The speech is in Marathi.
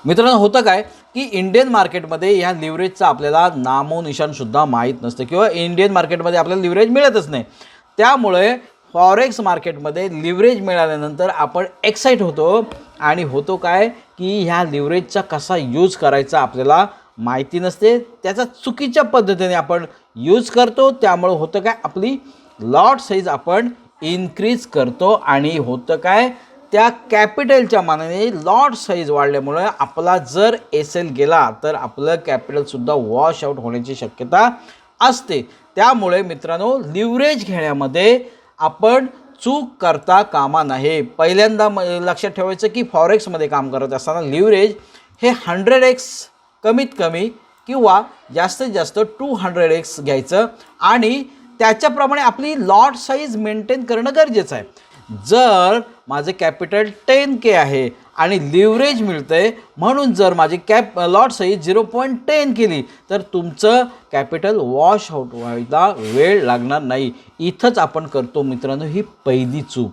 मित्रांनो, होतं काय की इंडियन मार्केटमध्ये ह्या लिव्हरेजचा आपल्याला नामोनिशाणसुद्धा माहीत नसतं किंवा इंडियन मार्केटमध्ये आपल्याला लिव्हरेज मिळतच नाही. त्यामुळे फॉरेक्स मार्केटमध्ये लिव्हरेज मिळाल्यानंतर आपण एक्साईट होतो आणि होतो काय की ह्या लिव्हरेजचा कसा यूज करायचा आपल्याला माहिती नसते, त्याचा चुकीच्या पद्धतीने आपण यूज करतो. त्यामुळे होतं काय, आपली लॉट साईज आपण इन्क्रीज करतो आणि होतं काय, त्या कॅपिटलच्या मानाने लॉट साईज वाढल्यामुळे आपला जर एस एल गेला तर आपलं कॅपिटलसुद्धा वॉश आउट होण्याची शक्यता असते. त्यामुळे मित्रांनो, लिव्हरेज घेण्यामध्ये आपण चूक करता कामा नये. पहिल्यांदा लक्षात ठेवायचं की फॉरेक्समध्ये काम करत असताना लिव्हरेज हे 100x कमीत कमी किंवा जास्तीत जास्त 200x घ्यायचं आणि त्याच्याप्रमाणे आपली लॉट साईज मेंटेन करणं गरजेचं आहे. जर माझे कॅपिटल 10K आहे आणि लिव्हरेज मिळतं आहे म्हणून जर माझी लॉट साईज 0.10 केली तर तुमचं कॅपिटल वॉश आउट व्हायला वेळ लागणार नाही. इथंच आपण करतो मित्रांनो ही पहिली चूक.